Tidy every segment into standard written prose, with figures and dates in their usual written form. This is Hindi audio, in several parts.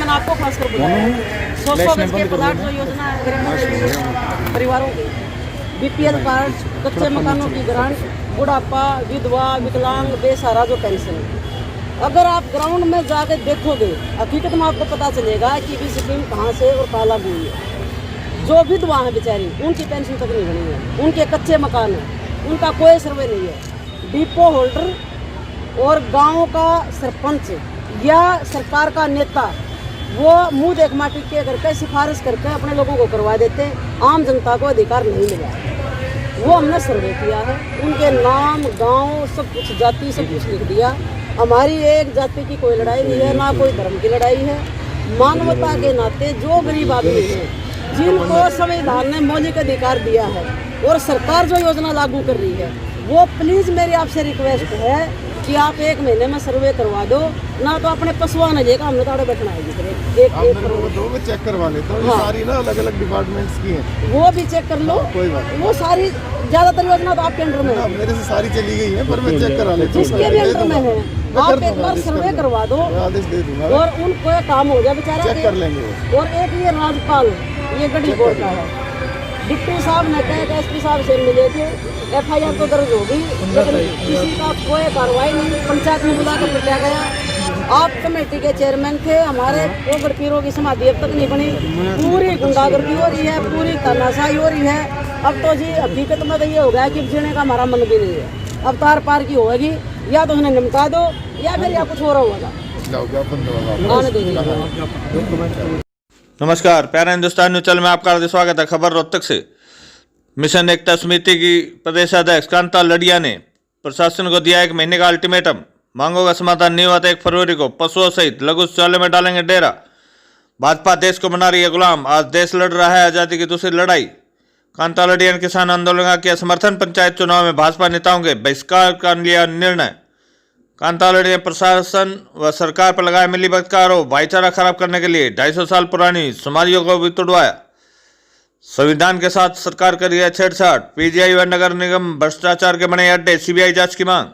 आपको खासकर बुलाया 100 गज के प्लाट जो योजना है परिवारों की बीपीएल कार्ड, कच्चे मकानों की ग्रांट, बुढ़ापा, विधवा, विकलांग, बेसहारा जो पेंशन है। अगर आप ग्राउंड में जाकर देखोगे हकीकत में आपको पता चलेगा कि ये स्कीम कहाँ से और कहाँ लागू हुई है। जो विधवा हैं बेचारी, उनकी पेंशन तक नहीं बनी है, उनके कच्चे मकान हैं, उनका कोई सर्वे नहीं है। डिपो होल्डर और गाँव का सरपंच या सरकार का नेता वो मुंह देख माटी के करके सिफारिश करके अपने लोगों को करवा देते, आम जनता को अधिकार नहीं मिला। वो हमने सर्वे किया है, उनके नाम, गांव, सब कुछ, जाति, सब कुछ लिख दिया। हमारी एक जाति की कोई लड़ाई नहीं है, ना कोई धर्म की लड़ाई है। मानवता के नाते जो गरीब आदमी हैं, जिनको संविधान ने मौलिक अधिकार दिया है और सरकार जो योजना लागू कर रही है, वो प्लीज़ मेरी आपसे रिक्वेस्ट है कि आप 1 महीने में सर्वे करवा दो, ना तो अपने पशुआ न लेगा, हमने तो बैठना है दो चेक करवा लेता हूँ। हाँ। सारी ना अलग अलग डिपार्टमेंट्स की हैं, वो भी चेक कर लो। कोई बात नहीं। वो सारी ज़्यादातर योजना तो आपके अंडर में है। मेरे से सारी चली गई है, पर मैं चेक करा लेता हूँ। जिसके भी अंडर में है आप एक बार सर्वे करवा दो, आदेश दे दूंगा और उनको काम हो गया बेचारा, चेक कर लेंगे। और एक ये राज्यपाल, ये गढ़ी बोर्ड का है, डिप्टी साहब ने कहा कि एसपी साहब से मिले थे, FIR तो दर्ज होगी, लेकिन किसी का कोई कार्रवाई नहीं। पंचायत में बुला कर पिटाया गया। आप कमेटी के चेयरमैन थे, हमारे ओगड़ पीरों की समाधि अब तक नहीं बनी। पूरी गुंडागर्दी हो रही है, पूरी तानाशाही हो रही है। अब तो जी हकीकत में तो ये हो गया कि जीने का हमारा मन भी नहीं है। अब तार पार की होगी, या तो उन्हें निमटा दो या फिर या कुछ हो रहा होगा। नमस्कार, प्यारे हिंदुस्तान न्यूज चैनल में आपका हार्दिक स्वागत है। खबर रोहतक से। मिशन एकता समिति की प्रदेशाध्यक्ष कांता लड़िया ने प्रशासन को दिया 1 महीने का अल्टीमेटम। मांगों का समाधान नहीं हुआ तो 1 फरवरी को पशुओं सहित लघु शौचालय में डालेंगे डेरा। भाजपा देश को बना रही है गुलाम, आज देश लड़ रहा है आज़ादी की दूसरी लड़ाई। कांता लड़िया ने किसान आंदोलन का किया समर्थन। पंचायत चुनाव में भाजपा नेताओं के बहिष्कार का लिया निर्णय। कांता लड़िया ने प्रशासन व सरकार पर लगाया मिलीभगत का आरोप। भाईचारा खराब करने के लिए 250 साल पुरानी समाधियों को भी तोड़वाया। संविधान के साथ सरकार कर रही है छेड़छाड़। पीजीआई व नगर निगम भ्रष्टाचार के बने अड्डे, सीबीआई जांच की मांग।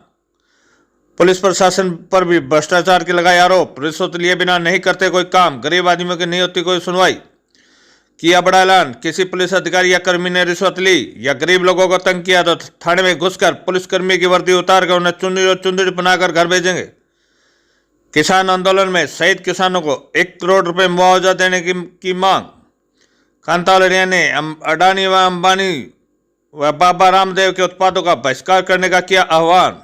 पुलिस प्रशासन पर भी भ्रष्टाचार के लगाए आरोप। रिश्वत लिए बिना नहीं करते कोई काम, गरीब आदमियों की नहीं होती कोई सुनवाई। किया बड़ा ऐलान, किसी पुलिस अधिकारी या कर्मी ने रिश्वत ली या गरीब लोगों को तंग किया तो थाने में घुसकर पुलिसकर्मी की वर्दी उतार कर उन्हें चुंदड़ी और चुंदड़ी बनाकर घर भेजेंगे। किसान आंदोलन में शहीद किसानों को 1 करोड़ रुपए मुआवजा देने की मांग। कांता लड़िया ने अडानी व अंबानी व बाबा रामदेव के उत्पादों का बहिष्कार करने का किया आह्वान।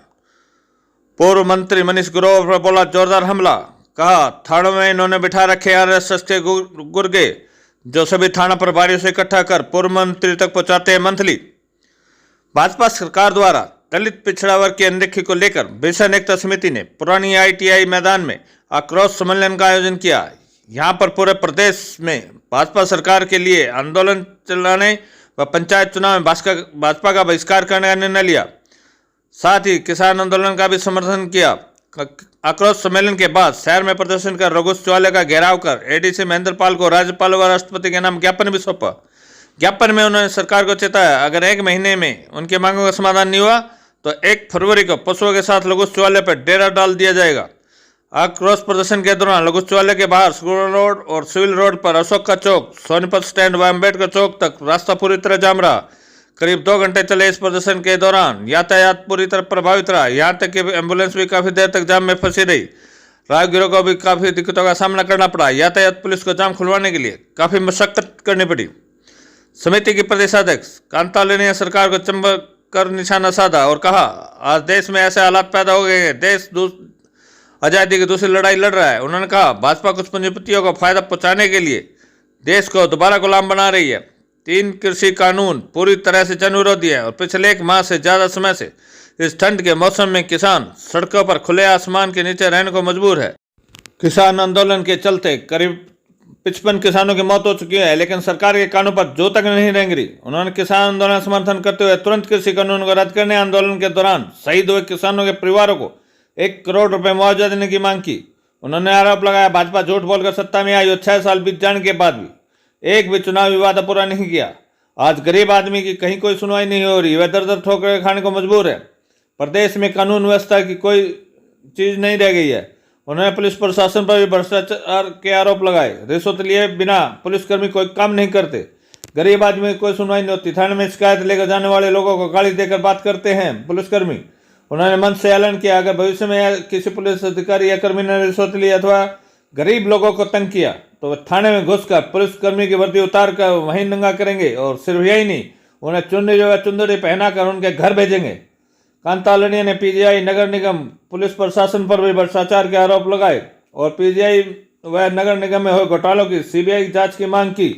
पूर्व मंत्री मनीष ग्रोवर पर बोला जोरदार हमला। कहा थानों में इन्होंने बिठा रखे RSS के गुर्गे, जो सभी थाना प्रभारियों से इकट्ठा कर पूर्व मंत्री तक पहुंचाते हैं मंथली। भाजपा सरकार द्वारा दलित पिछड़ा वर्ग की अनदेखी को लेकर मिशन एकता समिति ने पुरानी ITI मैदान में आक्रोश सम्मेलन का आयोजन किया। यहां पर पूरे प्रदेश में भाजपा सरकार के लिए आंदोलन चलाने व पंचायत चुनाव में भाजपा का बहिष्कार करने का निर्णय लिया। साथ ही किसान आंदोलन का भी समर्थन किया। आक्रोश सम्मेलन के बाद शहर में प्रदर्शन कर रघु शौचालय का घेराव कर ADC महेंद्र पाल को राज्यपाल व राष्ट्रपति के नाम ज्ञापन भी सौंपा। ज्ञापन में उन्होंने सरकार को चेताया, अगर 1 महीने में उनकी मांगों का समाधान नहीं हुआ तो 1 फरवरी को पशुओं के साथ लघु शौचालय पर डेरा डाल दिया जाएगा। आक्रोश प्रदर्शन के दौरान लघु शौचालय के बाहर स्कूल रोड और सिविल रोड पर अशोक का चौक, सोनीपत स्टैंड व अम्बेडकर चौक तक रास्ता पूरी तरह जाम रहा। करीब 2 घंटे चले इस प्रदर्शन के दौरान यातायात पूरी तरह प्रभावित रहा। यहाँ तक कि एम्बुलेंस भी काफी देर तक जाम में फंसी रही। राहगीरों को भी काफी दिक्कतों का सामना करना पड़ा। यातायात पुलिस को जाम खुलवाने के लिए काफी मशक्कत करनी पड़ी। समिति की प्रदेशाध्यक्ष कांता लड़िया ने सरकार को चंबक कर निशाना साधा और कहा, आज देश में ऐसे हालात पैदा हो गए हैं, देश आज़ादी की दूसरी लड़ाई लड़ रहा है। उन्होंने कहा भाजपा कुछ पूंजीपतियों को फायदा पहुंचाने के लिए देश को दोबारा गुलाम बना रही है। 3 कृषि कानून पूरी तरह से जन विरोधी है और पिछले 1 माह से ज़्यादा समय से इस ठंड के मौसम में किसान सड़कों पर खुले आसमान के नीचे रहने को मजबूर है। किसान आंदोलन के चलते करीब 55 किसानों की मौत हो चुकी है, लेकिन सरकार के कानून पर जो तक नहीं रेंग रही। उन्होंने किसान आंदोलन समर्थन करते हुए तुरंत कृषि कानून को रद्द करने, आंदोलन के दौरान शहीद हुए किसानों के परिवारों को 1 करोड़ रुपए मुआवजा देने की मांग की। उन्होंने आरोप लगाया भाजपा झूठ बोलकर सत्ता में आई और 6 साल बीत जाने के बाद भी एक भी चुनावी वादा पूरा नहीं किया। आज गरीब आदमी की कहीं कोई सुनवाई नहीं हो रही, वह दर ठोकर खाने को मजबूर है। प्रदेश में कानून व्यवस्था की कोई चीज नहीं रह गई है। उन्होंने पुलिस प्रशासन पर भी भ्रष्टाचार के आरोप लगाए। रिश्वत लिए बिना पुलिसकर्मी कोई काम नहीं करते। गरीब आदमी की कोई सुनवाई नहीं होती। थाने में शिकायत लेकर जाने वाले लोगों को गाली देकर बात करते हैं पुलिसकर्मी। उन्होंने मंच से ऐलान किया, अगर भविष्य में किसी पुलिस अधिकारी या कर्मी ने रिश्वत ली अथवा गरीब लोगों को तंग किया तो वह थाने में घुसकर पुलिसकर्मी की वर्दी उतार कर वहीं नंगा करेंगे और सिर्फ यही नहीं, उन्हें चुंदड़ी पहनाकर उनके घर भेजेंगे। कांता लड़िया ने पीजीआई, नगर निगम, पुलिस प्रशासन पर भी भ्रष्टाचार के आरोप लगाए और पीजीआई व नगर निगम में हुए घोटालों की सीबीआई जांच की मांग की।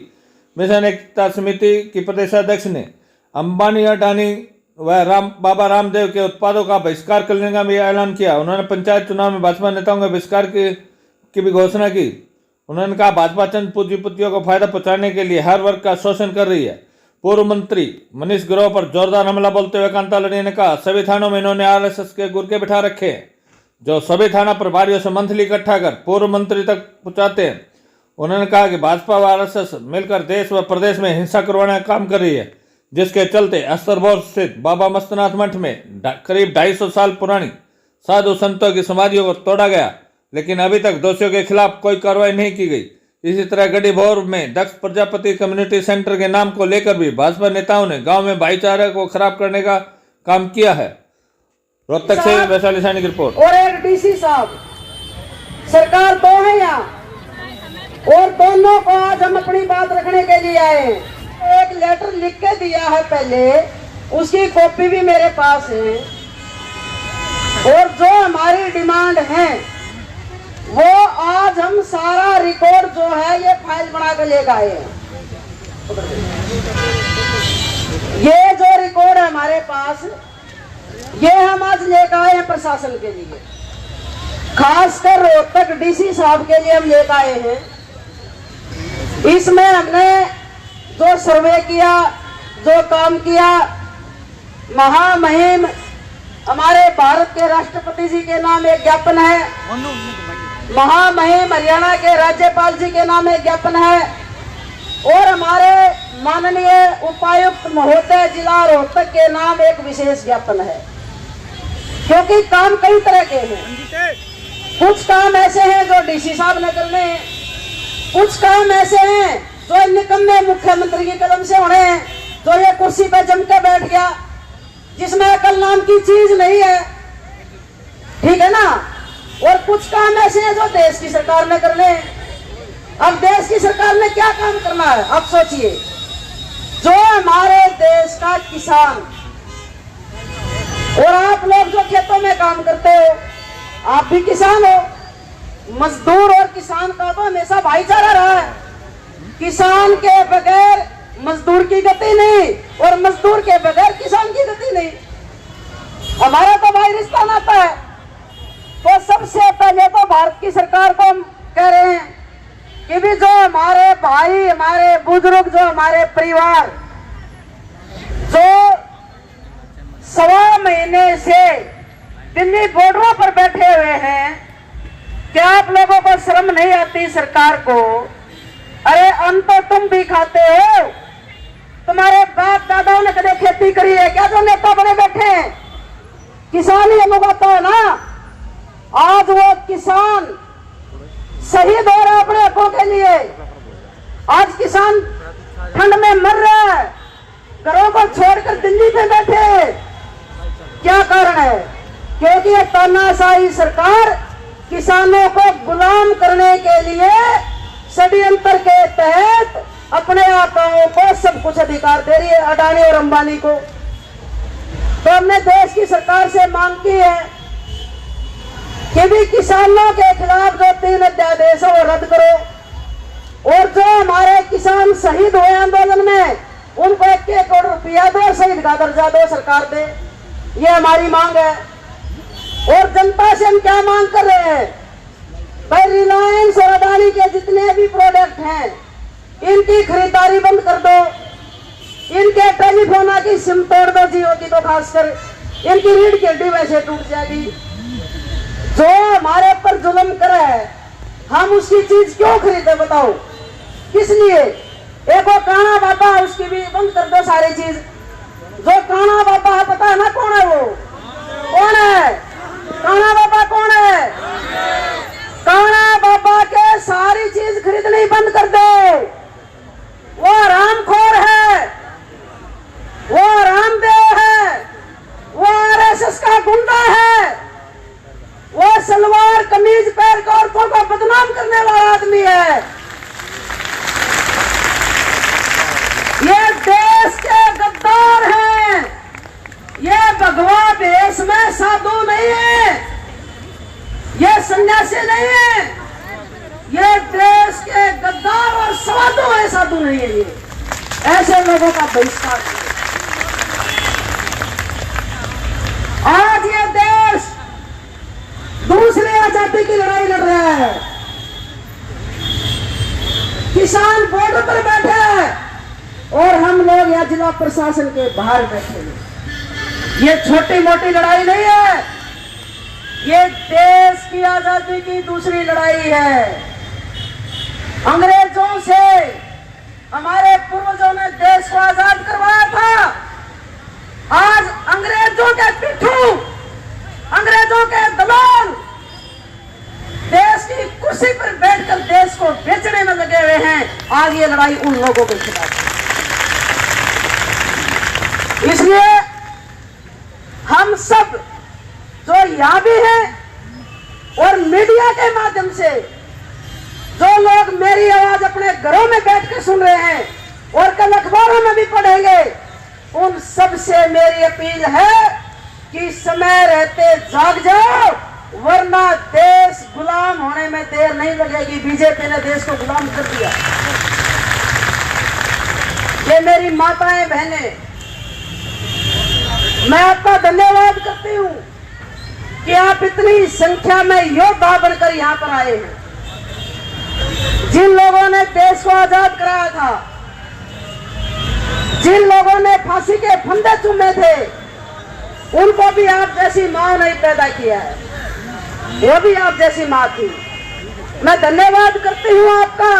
मिशन एकता समिति की प्रदेशाध्यक्ष ने अंबानी, अडानी व बाबा रामदेव के उत्पादों का बहिष्कार करने का भी ऐलान किया। उन्होंने पंचायत चुनाव में भाजपा नेताओं के बहिष्कार की भी घोषणा की। उन्होंने कहा, भाजपा चंद पूंजीपतियों को फायदा पहुंचाने के लिए हर वर्ग का शोषण कर रही है। पूर्व मंत्री मनीष ग्रोवर पर जोरदार हमला बोलते हुए कांता लड़िया ने कहा, सभी थानों में इन्होंने आरएसएस के गुर्गे बिठा रखे हैं, जो सभी थाना प्रभारियों से मंथली इकट्ठा कर पूर्व मंत्री तक पहुंचाते हैं। उन्होंने कहा कि भाजपा व आरएसएस मिलकर देश व प्रदेश में हिंसा करवाने का काम कर रही है, जिसके चलते अस्तरबोर स्थित बाबा मस्तनाथ मठ में करीब 250 साल पुरानी साधु संतों की समाधियों को तोड़ा गया, लेकिन अभी तक दोषियों के खिलाफ कोई कार्रवाई नहीं की गई। इसी तरह गढ़ीभौर में दक्ष प्रजापति कम्युनिटी सेंटर के नाम को लेकर भी भाजपा नेताओं ने गांव में भाईचारे को खराब करने का काम किया है। रोहतक से वैशाली सैनी की रिपोर्ट। और एक डीसी साहब, सरकार 2 है यहाँ और दोनों को आज हम अपनी बात रखने के लिए आए हैं। एक लेटर लिख के दिया है पहले, उसकी कॉपी भी मेरे पास है और जो हमारी डिमांड है वो आज हम सारा रिकॉर्ड जो है ये फाइल बना कर लेकर आए हैं। ये जो रिकॉर्ड है हमारे पास, ये हम आज लेकर आए हैं प्रशासन के लिए, खासकर रोहतक डीसी साहब के लिए हम लेकर आए हैं। इसमें हमने जो सर्वे किया, जो काम किया, महामहिम हमारे भारत के राष्ट्रपति जी के नाम एक ज्ञापन है, महामहिम हरियाणा के राज्यपाल जी के नाम एक ज्ञापन है और हमारे माननीय उपायुक्त महोदय जिला रोहतक के नाम एक विशेष ज्ञापन है। क्योंकि काम कई तरह के हैं, कुछ काम ऐसे हैं जो डीसी साहब ने करने हैं, कुछ काम ऐसे हैं जो निकम्मे मुख्यमंत्री की कलम से होने हैं, जो ये कुर्सी पे जम के बैठ गया, जिसमें अकल नाम की चीज नहीं है, ठीक है ना। और कुछ काम ऐसे हैं जो देश की सरकार ने करने हैं। अब देश की सरकार ने क्या काम करना है, अब सोचिए। जो हमारे देश का किसान और आप लोग जो खेतों में काम करते हो, आप भी किसान हो। मजदूर और किसान का तो हमेशा भाईचारा रहा है। किसान के बगैर मजदूर की गति नहीं और मजदूर के बगैर किसान की गति नहीं। हमारा तो भाई रिश्ता नाता है। तो सबसे पहले तो भारत की सरकार को हम कह रहे हैं कि भी जो हमारे भाई, हमारे बुजुर्ग, जो हमारे परिवार जो 1.25 महीने से दिल्ली बॉर्डरों पर बैठे हुए हैं, क्या आप लोगों को शर्म नहीं आती सरकार को? अरे अन्न तो तुम भी खाते हो, तुम्हारे बाप दादाओं ने कभी खेती करी है क्या? जो नेता बने बैठे हैं, किसान ही उगाता है ना। आज वो किसान शहीद हो रहा है अपने हकों के लिए। आज किसान ठंड में मर रहा है, घरों को छोड़कर दिल्ली पे बैठे। क्या कारण है? क्योंकि ये तानाशाही सरकार किसानों को गुलाम करने के लिए षड्यंत्र के तहत अपने आकाओं को सब कुछ अधिकार दे रही है, अडानी और अंबानी को। तो हमने देश की सरकार से मांग की है कि भी किसानों के खिलाफ जो 3 अध्यादेश है वो रद्द करो। और जो हमारे किसान शहीद हुए आंदोलन में उनको 1 करोड़ रुपया दो, शहीद का दर्जा दो सरकार दे, ये हमारी मांग है। और जनता से हम क्या मांग कर रहे हैं? भाई रिलायंस और अदानी के जितने भी प्रोडक्ट हैं इनकी खरीदारी बंद कर दो, इनके टेलीफोन की सिम तोड़ दो, जियो की तो खासकर, इनकी रीढ़ की हड्डी वैसे टूट जाएगी। जो हमारे पर जुल्म करे हम उसकी चीज क्यों खरीदे बताओ, किस लिए? एक वो काना बाबा, उसकी भी बंद कर दो सारी चीज। जो काना बाबा है पता है ना कौन है? वो कौन है? काना बाबा कौन है? काना बाबा के सारी चीज खरीदनी बंद कर दो। वो हरामखोर है, वो हरामदेव है, वो आरएसएस का गुंडा है, वो सलवार कमीज पहन कर औरतों को बदनाम करने वाला आदमी है। ये देश के गद्दार हैं, ये भगवा भेष में साधु नहीं है, ये सन्यासी नहीं है, ये देश के गद्दार और साधु है, साधु नहीं है। ये ऐसे लोगों का बहिष्कार। आज ये देश दूसरी आजादी की लड़ाई लड़ रहा है। किसान बॉर्डर पर बैठे हैं और हम लोग यहाँ जिला प्रशासन के बाहर बैठे हैं। ये छोटी मोटी लड़ाई नहीं है, ये देश की आजादी की दूसरी लड़ाई है। अंग्रेजों से हमारे पूर्वजों ने देश को आजाद करवाया था। आज अंग्रेजों के पिट्ठू, अंग्रेजों के दलाल देश की कुर्सी पर बैठकर देश को बेचने में लगे हुए हैं। आज ये लड़ाई उन लोगों के खिलाफ है। इसलिए हम सब जो यहाँ भी हैं और मीडिया के माध्यम से जो लोग मेरी आवाज अपने घरों में बैठकर सुन रहे हैं और कल अखबारों में भी पढ़ेंगे, उन सब से मेरी अपील है कि समय रहते जाग जाओ, वरना देश गुलाम होने में देर नहीं लगेगी। बीजेपी ने देश को गुलाम कर दिया। ये मेरी माताएं बहनें, मैं आपका धन्यवाद करती हूं कि आप इतनी संख्या में योद्धा बनकर यहां पर आए हैं। जिन लोगों ने देश को आजाद कराया था, जिन लोगों ने फांसी के फंदे चूमे थे, उनको भी आप जैसी मां ने पैदा किया है, वो भी आप जैसी मां थी। मैं धन्यवाद करती हूं आपका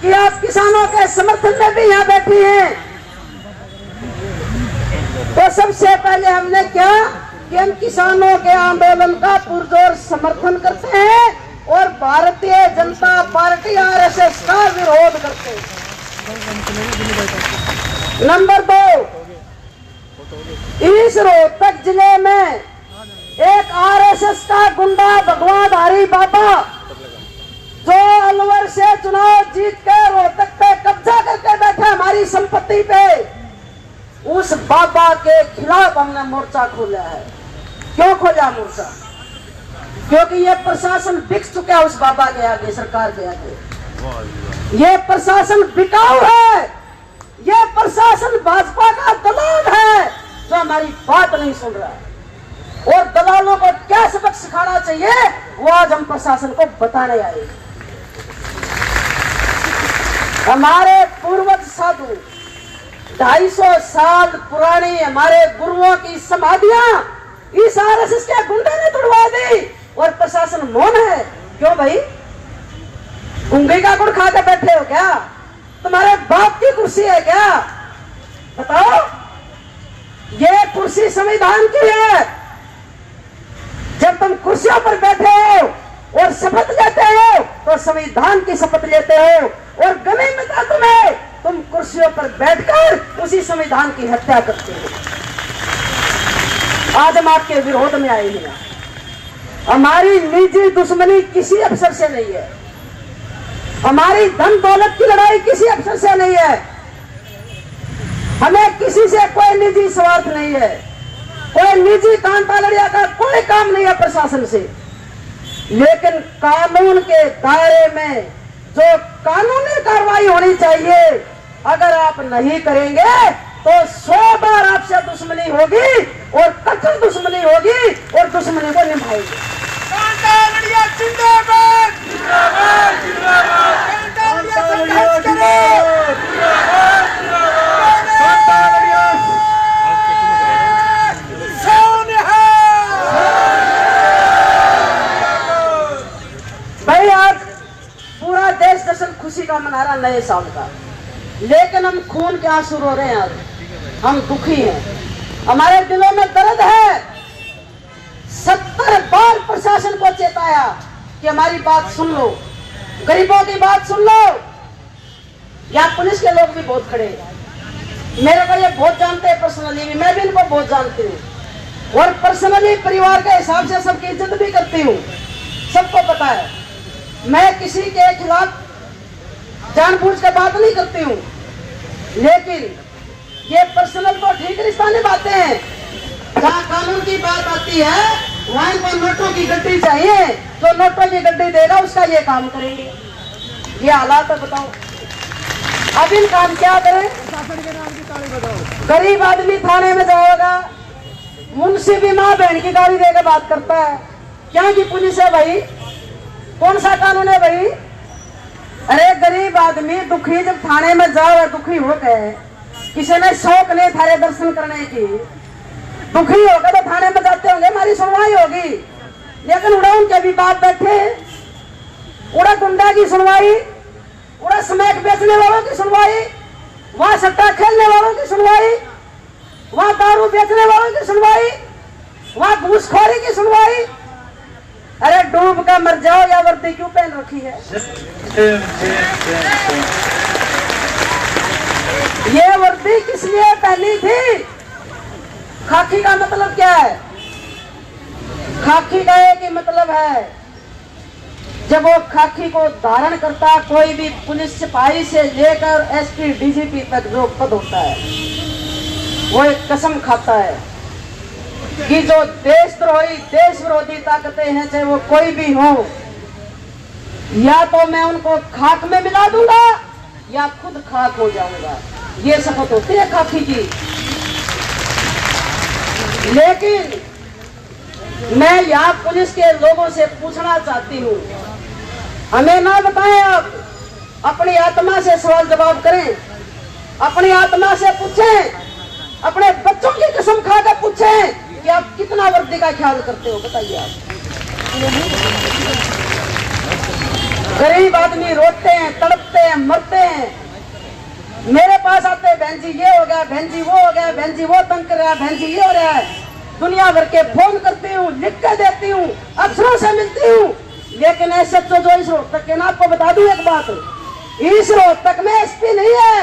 कि आप किसानों के समर्थन में भी यहां बैठी हैं। तो सबसे पहले हमने क्या कि हम किसानों के आंदोलन का पुरजोर समर्थन करते हैं और भारतीय जनता पार्टी आरएसएस का विरोध करते हैं। नंबर 2, इस रोहतक जिले में एक आरएसएस का गुंडा भगवाधारी बाबा जो अलवर से चुनाव जीत के रोहतक पे कब्जा करके बैठा हमारी संपत्ति पे, उस बाबा के खिलाफ हमने मोर्चा खोला है। क्यों खोला मोर्चा? क्योंकि ये प्रशासन बिक चुका है उस बाबा के आगे, सरकार के आगे। ये प्रशासन बिकाऊ है, ये प्रशासन भाजपा का दलाल है जो हमारी बात नहीं सुन रहा है। और दलालों को क्या सबक सिखाना चाहिए वो आज हम प्रशासन को बताने आए। हमारे पूर्वज साधु 250 साल पुरानी हमारे गुरुओं की समाधियां इस आरएसएस के गुंडे ने तोड़वा दी और प्रशासन मौन है। क्यों भाई? गुंगे का गुड़ खा के बैठे हो क्या? तुम्हारे बाप की कुर्सी है क्या? बताओ। ये कुर्सी संविधान की है। जब तुम कुर्सियों पर बैठे हो और शपथ लेते हो तो संविधान की शपथ लेते हो, और गले में था तुम्हें, तुम कुर्सियों पर बैठकर उसी संविधान की हत्या करते हो। आज हम आपके विरोध में आए हैं। हमारी निजी दुश्मनी किसी अफसर से नहीं है, हमारी धन दौलत की लड़ाई किसी अफसर से नहीं है, हमें किसी से कोई निजी स्वार्थ नहीं है, कोई निजी कांटा लड़िया का कोई काम नहीं है प्रशासन से। लेकिन कानून के दायरे में जो कानूनी कार्रवाई होनी चाहिए अगर आप नहीं करेंगे तो 100 बार आपसे दुश्मनी होगी और कठिन दुश्मनी होगी और दुश्मनी को निभाएंगे। भाई आज पूरा देश जश्न खुशी का मना रहा नए साल का, लेकिन हम खून के आंसू रो रहे हैं। आज हम दुखी हैं, हमारे दिलों में दर्द है। 70 बार प्रशासन को चेताया कि हमारी बात सुन लो, गरीबों की बात सुन लो। यहाँ पुलिस के लोग भी बहुत खड़े हैं, मेरे को ये बहुत जानते हैं पर्सनली भी, मैं भी इनको बहुत जानती हूँ और पर्सनली परिवार के हिसाब से सबकी इज्जत भी करती हूँ, सबको पता है। मैं किसी के खिलाफ जानबूझ के बात नहीं करती हूँ, लेकिन ये पर्सनल तो ठीक रिश्ता निभाते हैं। जहाँ कानून की बात आती है वहाँ इनको नोटों की गड्डी चाहिए, जो नोटों की गड्डी देगा उसका ये काम करेंगे। ये हालात है, बताओ अब इन काम क्या करें। गरीब आदमी थाने में जाएगा, मुंशी भी माँ बहन की गाली देकर बात करता है, क्या की पुलिस है भाई, कौन सा कानून है भाई। अरे गरीब आदमी दुखी जब थाने में जाओ, दुखी हो गए, किसी ने शौक नहीं थारे दर्शन करने की, दुखी होकर तो थाने में जाते होंगे, हमारी सुनवाई होगी। लेकिन उड़ा उनके भी बाप बैठे, उड़ा गुंडा की सुनवाई, उड़ा स्मैक बेचने वालों की सुनवाई, वहां सट्टा खेलने वालों की सुनवाई, वहां दारू बेचने वालों की सुनवाई, वहां घूसखोरी की सुनवाई। अरे डूब का मर जाओ, या वर्दी क्यों पहन रखी है। ये वर्दी किस लिए पहनी थी। खाकी का मतलब क्या है। खाकी का एक ही मतलब है, जब वो खाकी को धारण करता, कोई भी पुलिस सिपाही से लेकर एसपी डीजीपी तक जो पद होता है, वो एक कसम खाता है कि जो देशद्रोही देश विरोधी ताकतें हैं, चाहे वो कोई भी हो, या तो मैं उनको खाक में मिला दूंगा या खुद खाक हो जाऊंगा। ये शपथ होती है खाकी की। लेकिन मैं यहाँ पुलिस के लोगों से पूछना चाहती हूँ, हमें ना बताएं, आप अपनी आत्मा से सवाल जवाब करें, अपनी आत्मा से पूछें, अपने बच्चों की कसम खाकर पूछें कि आप कितना वर्दी का ख्याल करते हो। बताइए आप। गरीब आदमी रोते हैं, तड़पते हैं, मरते हैं, मेरे पास आते हैं, बहन जी ये हो गया, बहन जी वो हो गया, बहन जी वो तंग कर रहा है, बहन जी ये हो रहा है। दुनिया भर के फोन करती हूँ, लिख के देती हूँ, अफसरों से मिलती हूँ, लेकिन ऐसे तो जो इस रोहतक के, ना आपको बता दूं एक बात, इस रोहतक में एसपी नहीं है,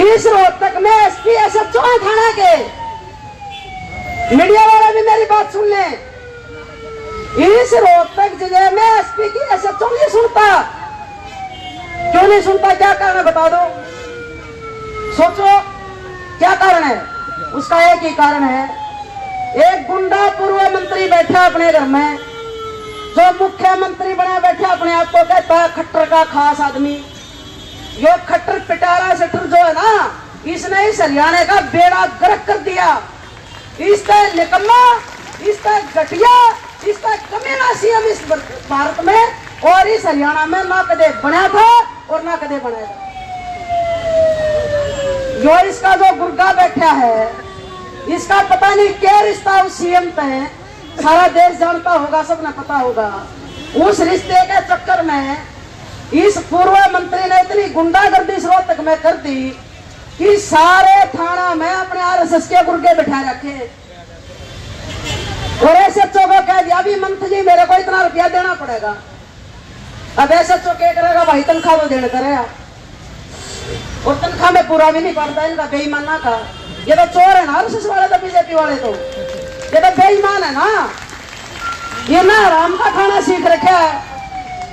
इस रोहतक में एसपी एसएचओ है थाना के। मीडिया वाले भी मेरी बात सुन ले, इस रोहतक जिले में एसपी की एसएचओ नहीं सुनता। क्यों नहीं सुनता, क्या कारण है बता दो, सोचो क्या कारण है। उसका एक ही कारण है, एक गुंडा पूर्व मंत्री बैठा अपने घर में, जो मुख्यमंत्री बना बैठा, अपने आप को कहता है खट्टर का खास आदमी। यो खट्टर पिटारा सेठर जो है ना, इसने इस हरियाणा का बेड़ा गर्क कर दिया। इसका निकम्मा, इसका घटिया, इसका कमीना सीएम इस भारत में और इस हरियाणा में ना कदे बना था और ना कदे बनाएगा। जो इसका जो गुर्गा बैठा है, इसका पता नहीं क्या रिश्ता उस सीएम पे, सारा देश जानता होगा, सबने पता होगा। उस रिश्ते के चक्कर में इस पूर्व मंत्री ने इतनी गुंडागर्दी इस रोहतक में कर दी कि सारे थाना में अपने आरएसएस के गुर्गे बिठा रखे और एसएचओ को कह दिया, अभी मंत्री मेरे को इतना रुपया देना पड़ेगा। अब एसएचओ क्या करेगा, भाई तनख्वाह तो देने करेगा, और तनख्वाह में पूरा भी नहीं पड़ता इनका बेईमाना का। ये तो चोर है ना आरएसएस वाले, तो बीजेपी वाले तो ये तो बेईमान है ना। ये ना राम का खाना सीख रखा है,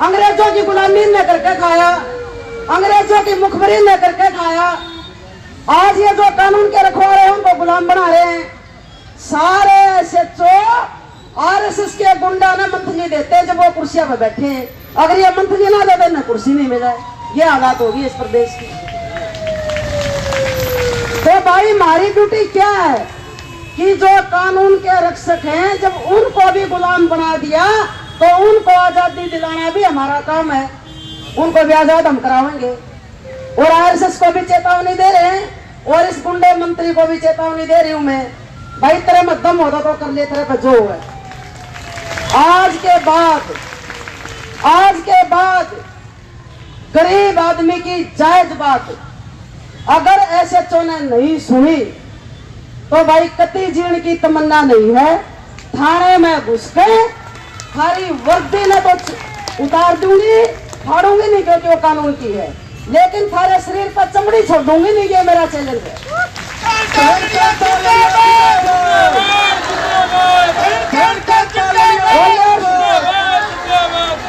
अंग्रेजों की गुलामी ने करके खाया, अंग्रेजों की मुखबरी ने करके खाया। आज ये जो कानून के रखवाले हैं उनको गुलाम बना रहे हैं। सारे एसएचओ आरएसएस के गुंडा ने मंत्री देते हैं जब वो कुर्सियां पर बैठे हैं। अगर ये मंत्री ना दे ना कुर्सी नहीं मिला, ये हालात होगी इस प्रदेश की। तो भाई हमारी ड्यूटी क्या है कि जो कानून के रक्षक हैं, जब उनको भी गुलाम बना दिया तो उनको आजादी दिलाना भी हमारा काम है। उनको भी आजाद हम कराएंगे। और आरएसएस को भी चेतावनी दे रहे हैं और इस गुंडे मंत्री को भी चेतावनी दे रही हूं मैं, भाई तेरे में दम होता तो कर ले, तेरे पे जो है। आज के बाद गरीब आदमी की जायज बात अगर ऐसे ने नहीं सुनी तो भाई कति जीण की तमन्ना नहीं है। थाने में घुस के थारी वर्दी ने तो उतार दूंगी, फाड़ूंगी नहीं क्योंकि वो कानून की है, लेकिन थारे शरीर पर चमड़ी छोड़ दूंगी नहीं, ये मेरा चैलेंज है।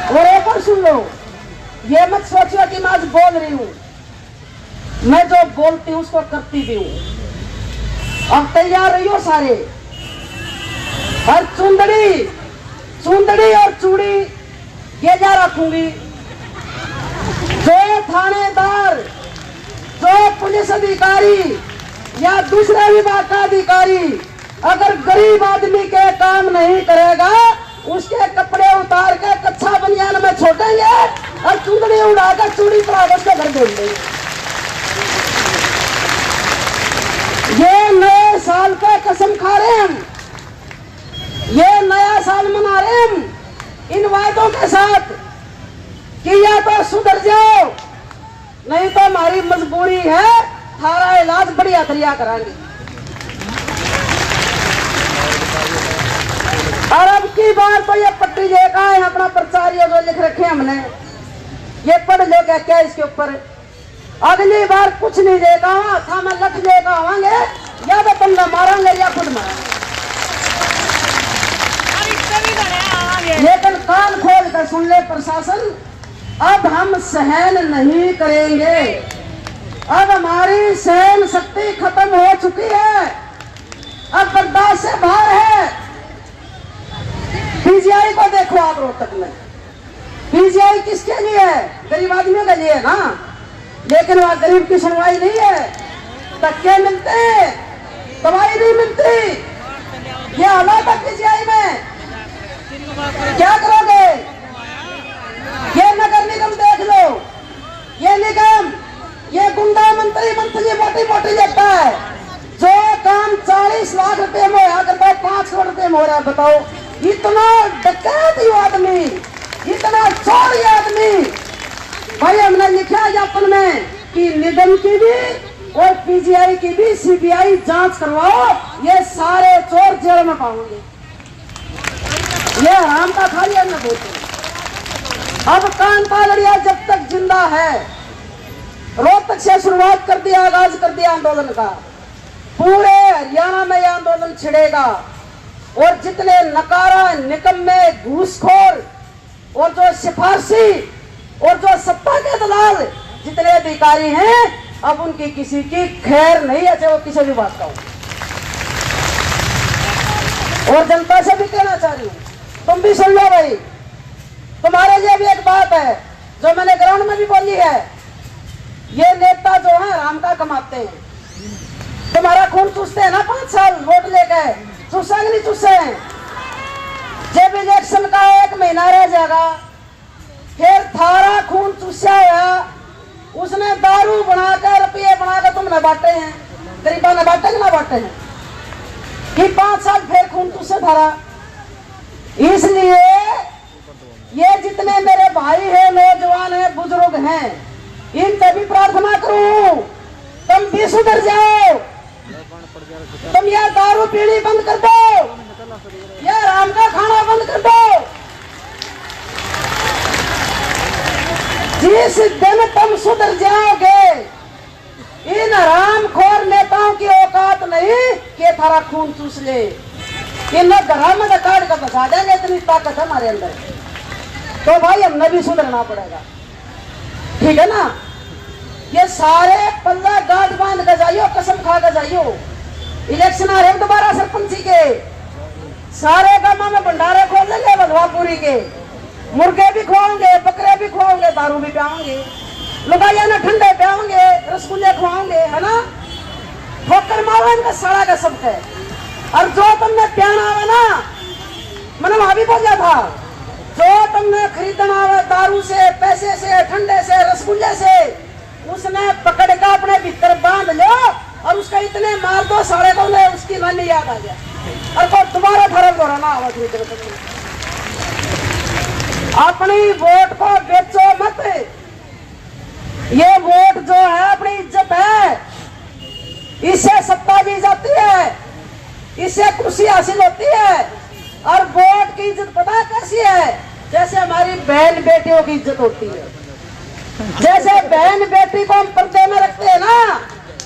और एक और सुन लो, ये मत सोचो कि मैं आज बोल रही हूँ, मैं जो बोलती हूँ उसको करती भी हूँ। अब तैयार रहियो सारे। हर चुंदड़ी और चूड़ी ये जा रखूंगी। जो थानेदार, जो पुलिस अधिकारी या दूसरे विभाग का अधिकारी अगर गरीब आदमी के काम नहीं करेगा, उसके कपड़े उतार के कच्चा बनियान में छोड़ेंगे और चुंदड़ी उड़ाकर चूड़ी पर उसके घर भेज देंगे। ये नए साल पे कसम खा रहे हैं, ये नया साल मना रहे हैं इन वायदों के साथ कि या तो सुधर जाओ, नहीं तो हमारी मजबूरी है, थारा इलाज बढ़िया तरिया कराएंगे। और अब की बार तो ये पट्टी लेकर है अपना प्रचार, ये जो लिख रखे हमने, ये पढ़ लो क्या इसके ऊपर। अगली बार कुछ नहीं देगा था, मैं लठ लेकर आवांगे, या तो तुमने मारेंगे या खुद मारेंगे। लेकिन कान खोल कर सुन ले प्रशासन, अब हम सहन नहीं करेंगे। अब हमारी सहन शक्ति खत्म हो चुकी है, अब बर्दाश्त से बाहर है। पीजीआई को देखो आप रोहतक में, पीजीआई किसके लिए है? गरीब आदमियों के लिए है ना, लेकिन वहां गरीब की सुनवाई नहीं है, धक्के मिलते हैं, दवाई नहीं मिलती। ये हालात है पीजीआई में, क्या करोगे? ये नगर निगम देख लो, ये निगम, ये गुंडा मंत्री मोटी मोटी लेता है। जो काम 40 लाख रुपए में होया करता है, 5 करोड़ रुपए में हो रहा है। बताओ, इतना डकैत आदमी, इतना चोर आदमी। भाई हमने लिखा ज्ञापन में कि निगम की भी और पीजीआई की भी सीबीआई जांच करवाओ, ये सारे चोर जेल में पाओगे। ये हराम का खा लिया न बोलते। अब कांता लड़िया जब तक जिंदा है, रोहतक से शुरुआत कर दिया, आगाज कर दिया आंदोलन का, पूरे हरियाणा में यह आंदोलन छिड़ेगा। और जितने नकारा, निकम्मे, घूसखोर और जो सिफारसी और जो सत्ता के दलाल जितने अधिकारी हैं, अब उनकी किसी की खैर नहीं है, चाहे वो किसी भी बात का हो। और जनता से भी कहना चाह रही हूँ, तुम भी सुन लो भाई, तुम्हारे लिए भी एक बात है जो मैंने ग्राउंड में भी बोली है। ये नेता जो है राम का कमाते हैं, तुम्हारा खून चूसते हैं ना 5 साल वोट लेकर, चूसा कि नहीं चूसे? जब इलेक्शन का 1 महीना रह जाएगा, फिर थारा खून चूसा है, उसने दारू बनाकर, रुपये बनाकर तुमने बांटे हैं, गरीबा ने बांटे कि ना बांटे हैं? कि 5 साल फिर खून चूसे थारा। इसलिए ये जितने मेरे भाई हैं, नौजवान हैं, बुजुर्ग हैं, इन तभी प्रार्थना करूं, तुम भी सुधर जाओ, तुम यह दारू पीनी बंद कर दो, यह राम का खाना बंद कर दो। जिस दिन तुम सुधर जाओगे, इन हरामखोर नेताओं की औकात नहीं कि थारा खून चूस ले। इन घर में काट कर बचा देंगे, इतनी ताकत है हमारे अंदर। तो भाई हमने भी सुधरना पड़ेगा, ठीक है ना? ये सारे पल्ला गांठ बांध कर जाइयो, कसम खा कर जाइयो। इलेक्शन आ रहे दोबारा सरपंची के, सारे गांव में भंडारे खोल देंगे बधवापुरी के, मुर्गे भी खुआओगे, बकरे भी खुआओगे, दारू भी पियाओगे, लुगाइया ने ठंडे पियाओगे, रसगुल्ले खुआओगे, है ना। ठोकर मारो इनका सड़ा का सबके। और जो तुमने प्याना है ना, मैंने वहां भी बोला था, जो तुमने खरीदना है दारू से, पैसे से, ठंडे से, रसगुल्ले से, उसने पकड़ कर अपने भीतर बांध लो और उसका इतने मार दो साढ़े को, उसकी नानी याद आ गया और को दोबारा फर्क हो रहा ना आवाज। अपनी वोट को बेचो मत। ये वोट जो है अपनी इज्जत है, इससे सत्ता भी जाती है, इससे कुर्सी हासिल होती है। और वोट की इज्जत पता कैसी है? जैसे हमारी बहन बेटियों की इज्जत होती है। जैसे बहन बेटी को हम पर्दे में रखते हैं ना,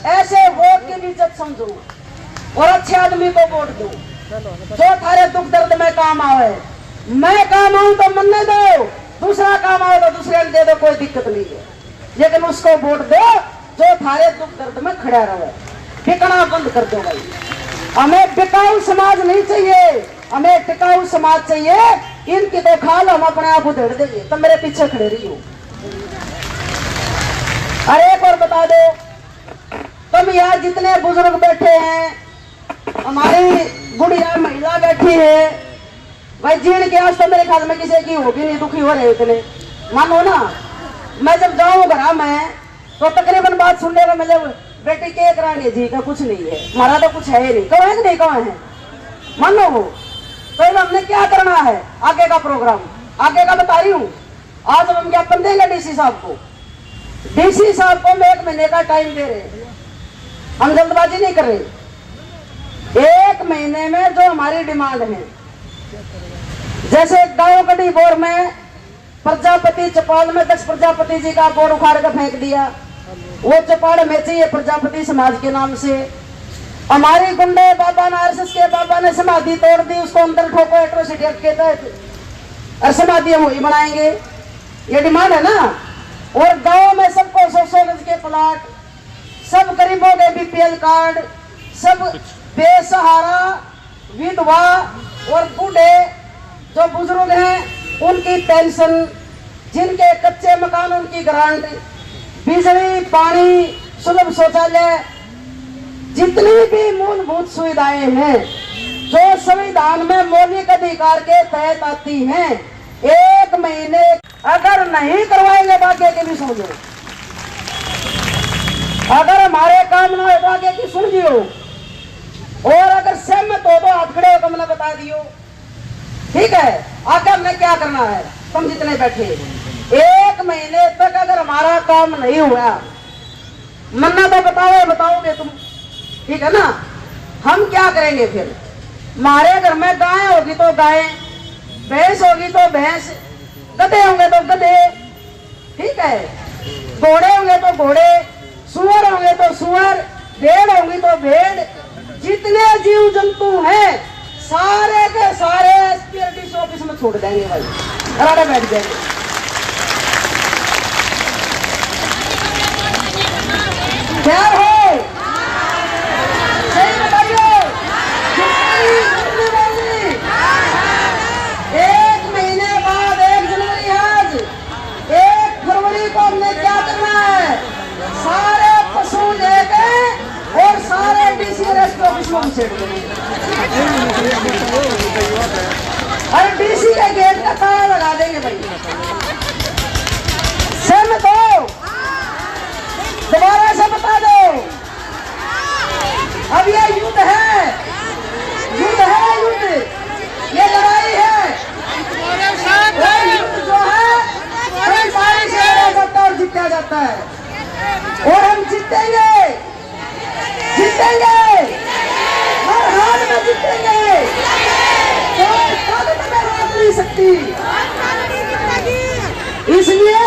ऐसे वोट की भी इज्जत समझो और अच्छे आदमी को वोट दो जो थारे दुख दर्द में काम आवे। मैं काम आऊं तो मनने दो, दूसरा काम आए तो दूसरे को दे दो, कोई दिक्कत नहीं है, लेकिन उसको वोट दो जो थारे दुख दर्द में खड़ा रहे। बिकना बंद कर दो भाई। हमें बिकाऊ समाज नहीं चाहिए, हमें टिकाऊ समाज चाहिए। इनकी तो खाल हम अपने आप उधेड़ देंगे, तुम मेरे पीछे खड़े रही हो। अरे एक और बता दो, तुम यार जितने बुजुर्ग बैठे हैं, हमारी बुढ़िया महिला बैठी है भाई, जीण की आज तो मेरे ख्याल में किसी की होगी नहीं, दुखी हो रहे इतने। मानो ना, मैं जब जाऊं घर में तो तकरीबन बात सुनने का मतलब बेटी के कराने जी का कुछ नहीं है, हमारा तो कुछ है ही नहीं। कौन है कि नहीं कौन है? मानो वो तो हमने क्या करना है आगे का प्रोग्राम, आगे का बता रही हूँ। आज हम ज्ञापन देंगे डीसी साहब को। डीसी साहब को हम 1 महीने का टाइम दे रहे हैं, हम जल्दबाजी नहीं कर रहे। 1 महीने में जो हमारी डिमांड है, जैसे गाँव कटी बोर में प्रजापति चपाल में 10 प्रजापति जी का बोर्ड उखाड़ कर फेंक दिया, वो चपाड़ में चाहिए प्रजापति समाज के नाम से। हमारी गुंडे बाबा ने, आरएसएस के बाबा ने समाधि तोड़ दी, उसको अंदर ठोको एट्रोसिटी के तहत, और समाधि हम वही बनाएंगे, ये डिमांड है ना। और गांव में सबको 100 गज के प्लाट, सब गरीबों के बीपीएल कार्ड, सब बेसहारा विधवा और बूढ़े जो बुजुर्ग हैं उनकी पेंशन, जिनके कच्चे मकान उनकी ग्रांट, बिजली पानी, सुलभ शौचालय, जितनी भी मूलभूत सुविधाएं हैं जो संविधान में मौलिक अधिकार के तहत आती हैं, 1 महीने अगर नहीं करवाएंगे बाकी के भी सुन लो। अगर हमारे काम ना हो आगे की सुन लियो, और अगर सहमत हो तो हाथ खड़े होकर मैंने बता दियो, ठीक है। आगे हमने क्या करना है, तुम जितने बैठे 1 महीने तक अगर हमारा काम नहीं हुआ, मन्ना तो बताओगे तुम, ठीक है ना। हम क्या करेंगे फिर? हमारे घर में गाय होगी तो गाय, भैंस होगी तो भैंस, गधे होंगे तो गधे, ठीक है, घोड़े होंगे तो घोड़े, सुअर होंगे तो सुअर, भेड़ होंगी तो भेड़, जितने जीव जंतु हैं सारे के सारे एसपीआरटीसी ऑफिस में छोड़ देंगे भाई, राडा बैठ जाएंगे। क्या हो सही बताइए? 1 महीने बाद 1 जनवरी, आज 1 फरवरी को हमने क्या करना है, सारे पशु लेके और सारे डीसी ऑफिस में घुसेड़ देंगे। और डीसी के गेट का ताला लगा देंगे भाई। सहमत हो? दोबारा से बता दो। अब ये युद्ध है, युद्ध है, युद्ध, ये लड़ाई है। युद्ध जो है ईमानदारी से लड़ा जाता है और जीता जाता है, और हम जीतेंगे, जीतेंगे, हर हाल में जीतेंगे। कोई ताकत हमें रोक नहीं सकती। इसलिए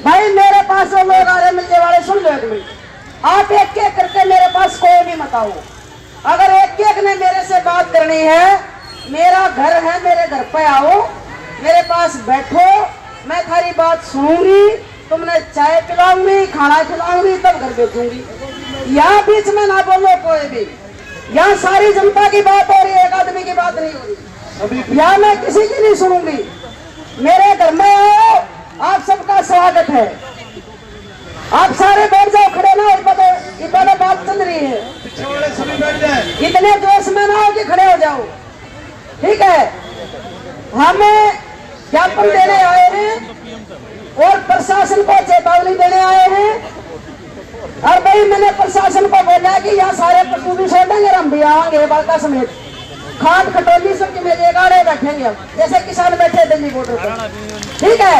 भाई मेरे पास जो लोग आ रहे मिलने वाले, सुन लो 1 मिनट, आप एक एक करके मेरे पास कोई भी मत आओ। अगर एक एक ने मेरे से बात करनी है, मेरा घर है, मेरे घर पे आओ, मेरे पास बैठो, मैं थारी बात सुनूंगी, तुमने चाय पिलाऊंगी, खाना खिलाऊंगी, तब घर भेजूंगी। यहाँ बीच में ना बोलो कोई भी, यहाँ सारी जनता की बात हो रही है, एक आदमी की बात नहीं हो रही। यहाँ मैं किसी की नहीं सुनूंगी, मेरे घर में आओ, आप सबका स्वागत है। आप सारे बैठ जाओ, खड़े ना इतना बात चल रही है, इतने जोश में ना हो कि खड़े हो जाओ, ठीक है। हमें ज्ञापन देने आए हैं और प्रशासन को चेतावनी देने आए हैं। और भाई मैंने प्रशासन को बोला कि यहाँ सारे पशु भी छोड़ेंगे, हम भी आएंगे बालका समेत, खाद खटोली सबके मेले गाड़े बैठेंगे हम, जैसे किसान बैठे दिल्ली बॉर्डर पर, ठीक है।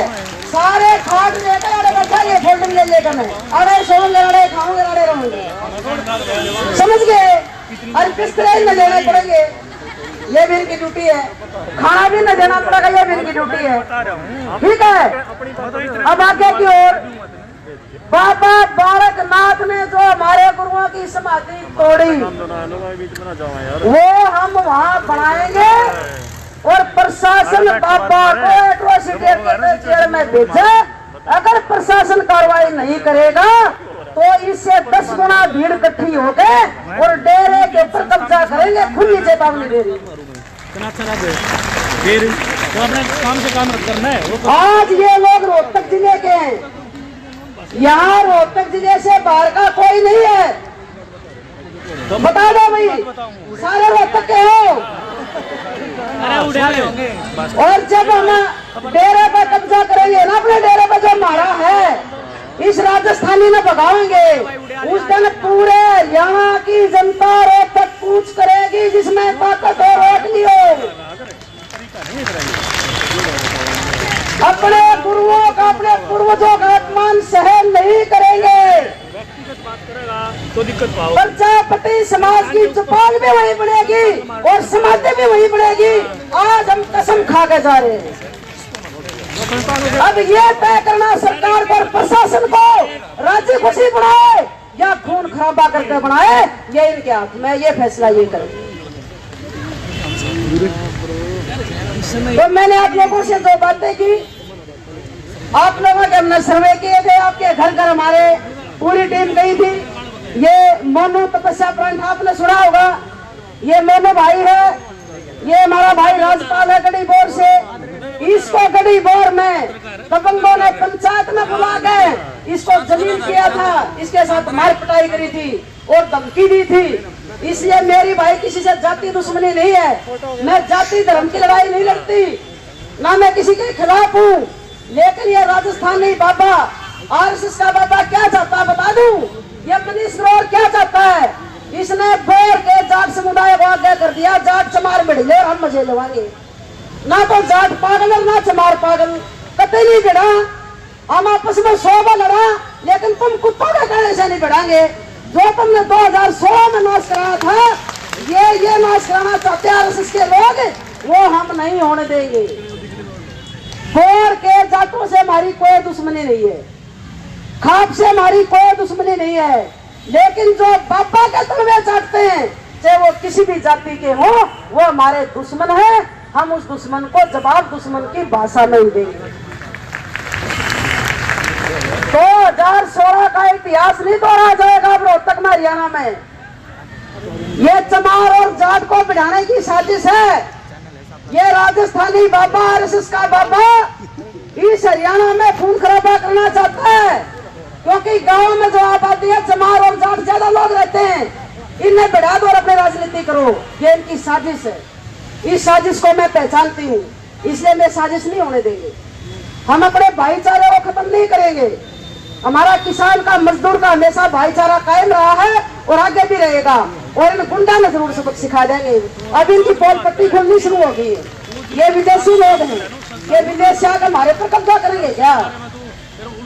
सारे खाद लेकर आड़े बैठेंगे, फोल्डिंग ले लेकर मैं अरे सोऊंगे, अरे खाऊंगे, अरे रहूंगे, समझ गए। और किस तरह न लेने पड़ेंगे, ये भी इनकी ड्यूटी है। खाना भी न देना पड़ेगा, ये भी इनकी ड्यूटी है, ठीक है। अब आगे की ओर बाबा बालकनाथ ने जो हमारे गुरुओं की समाधि तोड़ी, वो हम वहाँ बनाएंगे और प्रशासन बाबा को एट्रोसिटी के जेल में भेजे। अगर प्रशासन कार्रवाई नहीं करेगा तो इससे 10 गुना भीड़ इकट्ठी हो गए और डेरे के ऊपर कब्जा करेंगे, खुली चेतावनी दे रही। फिर तो अपने काम से काम करना है। आज ये लोग रोहतक जिले के हैं, यहाँ रोहतक जिले से बाहर का कोई नहीं है, तो बता दो भाई, सारे रोहतक के हो। और जब हम डेरे पर कब्जा करेंगे ना, अपने डेरे पर जो हमारा है, इस राजस्थानी में भगाएंगे, उस दिन पूरे हरियाणा की जनता रोहतक कूच करेगी, जिसमें ताकत और वोट लियो। अपने गुरुओं का, अपने पूर्वजों का अपमान सहन नहीं करेंगे, तो दिक्कत पाओ। प्रजापति समाज की जुबान भी वही बनेगी और समाधि भी वही बनेगी। आज हम कसम खा के जा रहे हैं। अब ये तय करना सरकार को और प्रशासन को, राजी खुशी बनाए या खून खराबा करके बनाए, ये इनके हाथ में, ये फैसला ये करें। तो मैंने आप लोगों से जो बातें की, आप लोगों के हमने सर्वे किए थे, आपके घर घर हमारे पूरी टीम गई थी। ये मोनू तपस्या प्लांट आपने सुना होगा, ये मोनू भाई है, ये हमारा भाई राजपाल है गढ़ी बोर से। इसको गढ़ी बोर में दबंगों ने पंचायत में बुला के इसको जमीन किया था, इसके साथ मार पिटाई करी थी और धमकी दी थी। इसलिए मेरी भाई किसी से जाति दुश्मनी नहीं है, मैं जाति धर्म की लड़ाई नहीं लड़ती, ना मैं किसी के खिलाफ हूँ। लेकिन ये राजस्थानी बाबा, आरएसएस का बाबा क्या चाहता है बता दूं, ये मनीष ग्रोवर क्या चाहता है, इसने बोर के जाट समुदाय को आगे कर दिया, जाट चमार मिले और हम मजे लवाएंगे। ना तो जाट पागल और ना चमार पागल, कतई नहीं भिड़ा। हम आपस में 100 बार लड़ा, लेकिन तुम कुत्तों के कहने से नहीं भिड़ाएंगे। जो तुमने 2016 में नाश कराया था, ये नाश कराना चाहते हैं आरएसएस के लोग, वो हम नहीं होने देंगे। बोर के जाटों से हमारी कोई दुश्मनी नहीं है, खाप से हमारी कोई दुश्मनी नहीं है, लेकिन जो बाबा के तलवे चाटते हैं, चाहे वो किसी भी जाति के हो, वो हमारे दुश्मन है। हम उस दुश्मन को जवाब दुश्मन की भाषा में ही देंगे। 2016 का इतिहास नहीं दोहराया जाएगा अब रोहतक में, हरियाणा में। ये चमार और जाट को बिठाने की साजिश है। ये राजस्थानी बाबा, आरएसएस का बाबा इस हरियाणा में खून खराबा करना चाहता है, क्योंकि गांव में जो आबादी है चमार और जाट ज्यादा लोग रहते हैं, इन्हें बढ़ा दो और अपनी राजनीति करो। ये इनकी साजिश है। इस साजिश को मैं पहचानती हूँ, इसलिए मैं साजिश नहीं होने देंगे। हम अपने भाईचारे को खत्म नहीं करेंगे। हमारा किसान का, मजदूर का हमेशा भाईचारा कायम रहा है और आगे भी रहेगा, और इन गुंडा में जरूर सबक सिखा देंगे। अब इनकी पोल पट्टी खुलनी शुरू हो गई है। ये विदेशी लोग हैं, ये विदेश से आकर हमारे पर कब्जा करेंगे क्या?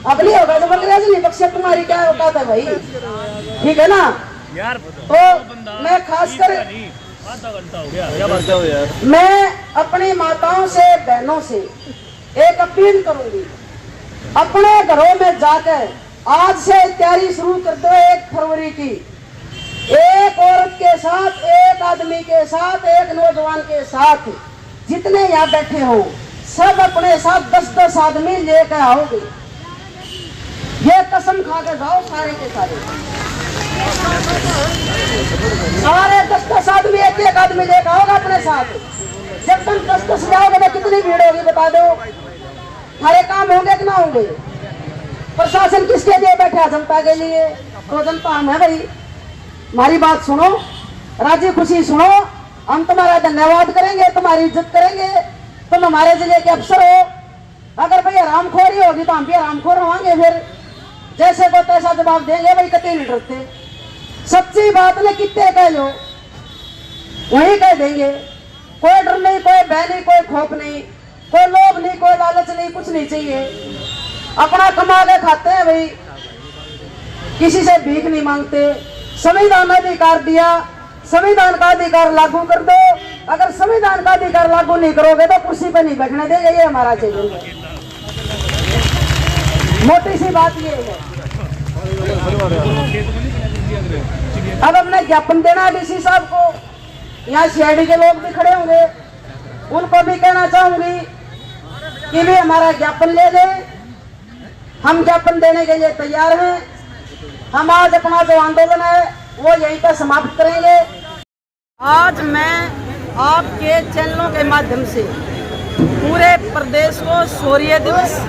अब नहीं होगा तो अंग्रेज नहीं बख्शे, तुम्हारी क्या औकात है भाई, ठीक है ना। तो मैं खासकर मैं अपनी माताओं से, बहनों से एक अपील करूंगी, अपने घरों में जाकर आज से तैयारी शुरू कर दो। 1 फरवरी की एक औरत के साथ, एक आदमी के साथ, एक नौजवान के साथ, जितने यहाँ बैठे हो सब अपने साथ 10-10 आदमी लेकर आओगे। ये कसम खा के जाओ सारे के सारे 10-10 आदमी, एक आदमी लेकर आओगे अपने साथ। जब तुम 10-10 जाओगे तो कितनी भीड़ होगी बता दो। सारे काम होंगे कि ना होंगे? प्रशासन किसके लिए बैठा? जनता के लिए। तो जनता हम है भाई, हमारी बात सुनो, राजी खुशी सुनो, हम तुम्हारा धन्यवाद करेंगे, तुम्हारी इज्जत करेंगे, तुम हमारे जिले के अफसर हो। अगर भाई हरामखोरी होगी तो हम भी हरामखोर होंगे, फिर जैसे को तैसा जवाब देंगे भाई, कतई नहीं डरते। सच्ची बात ने कितने कह लो वही कह देंगे, कोई डर नहीं, कोई भय नहीं, कोई खौफ नहीं, कोई लोभ नहीं, कोई लालच नहीं, कुछ नहीं चाहिए। अपना कमा के खाते हैं भाई, किसी से भीख नहीं मांगते। संविधान ने अधिकार दिया, संविधान का अधिकार लागू कर दो। अगर संविधान का अधिकार लागू नहीं करोगे तो कुर्सी पर नहीं बैठने देंगे, ये हमारा चाहिए। मोटी सी बात ये है। अब हमने ज्ञापन देना डीसी साहब को, यहाँ सीआईडी के लोग भी खड़े होंगे, उनको भी कहना चाहूंगी कि भी हमारा ज्ञापन ले लें। हम ज्ञापन देने के लिए तैयार हैं। हम आज अपना जो आंदोलन है वो यहीं पर समाप्त करेंगे। आज मैं आपके चैनलों के माध्यम से पूरे प्रदेश को शौर्य दिवस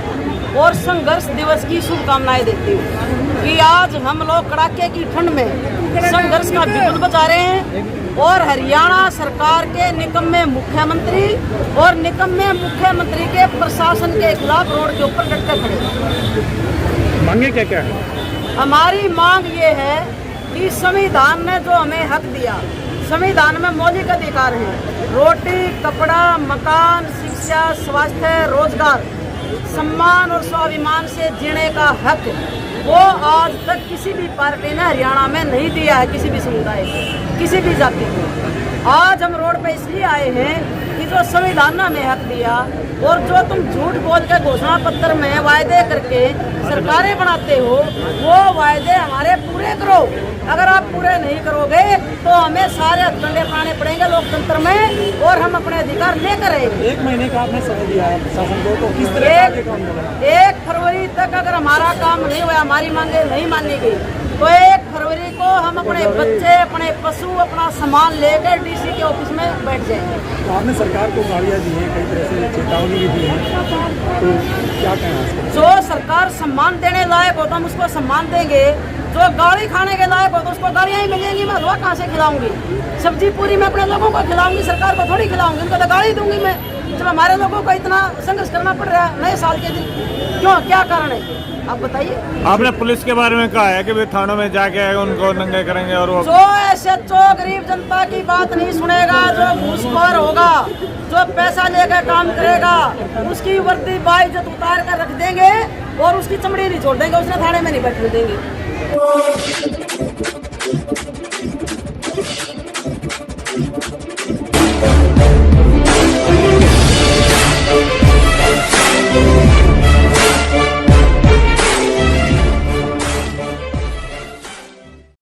और संघर्ष दिवस की शुभकामनाएं देती हूँ कि आज हम लोग कड़ाके की ठंड में संघर्ष का बिगुल बजा रहे हैं और हरियाणा सरकार के निकम्मे मुख्यमंत्री और निकम्मे मुख्यमंत्री के प्रशासन के खिलाफ रोड के ऊपर डट कर खड़े हैं। मांगे क्या क्या है? हमारी मांग ये है कि संविधान ने जो हमें हक दिया, संविधान में मौलिक अधिकार हैं, रोटी, कपड़ा, मकान, शिक्षा, स्वास्थ्य, रोजगार, सम्मान और स्वाभिमान से जीने का हक, वो आज तक किसी भी पार्टी ने हरियाणा में नहीं दिया है, किसी भी समुदाय को, किसी भी जाति को। आज हम रोड पे इसलिए आए हैं कि जो संविधान ने हमें हक दिया और जो तुम झूठ बोल के घोषणा पत्र में वायदे करके सरकारें बनाते हो, वो वायदे हमारे पूरे करो। अगर आप पूरे नहीं करोगे तो हमें सारे हथकंडे पाने पड़ेंगे लोकतंत्र में और हम अपने अधिकार लेकर आएंगे। 1 महीने का आपने समय दिया है प्रशासन को, तो किस तरह के काम होगा? 1 फरवरी तक अगर हमारा काम नहीं हुआ, हमारी मांगे नहीं मानी गई, तो 1 फरवरी को हम अपने बच्चे, अपने पशु, अपना सामान लेकर डीसी के ऑफिस में बैठ जाएंगे। तो आपने सरकार को गालियाँ दी हैं, कई तरह से चेतावनी भी दी है, तो क्या कहना? जो सरकार सम्मान देने लायक हो तो हम उसको सम्मान देंगे, जो गाली खाने के लायक हो तो उसको गालियाँ ही मिलेंगी। मैं हलवा कहाँ से खिलाऊंगी? सब्जी पूरी मैं अपने लोगों को खिलाऊंगी, सरकार को थोड़ी खिलाऊंगी, उनको तो गाली दूंगी मैं। जब हमारे लोगों को इतना संघर्ष करना पड़ रहा है नए साल के दिन, क्यों, क्या कारण है आप बताइए? आपने पुलिस के बारे में कहा है कि वे थानों में जाके उनको नंगे करेंगे और वो जो ऐसे गरीब जनता की बात नहीं सुनेगा, जो घूसखोर होगा, जो पैसा लेकर काम करेगा, उसकी वर्दी बाइज्जत उतार कर रख देंगे और उसकी चमड़ी नहीं छोड़ देंगे, उसने थाने में नहीं बैठने देंगे।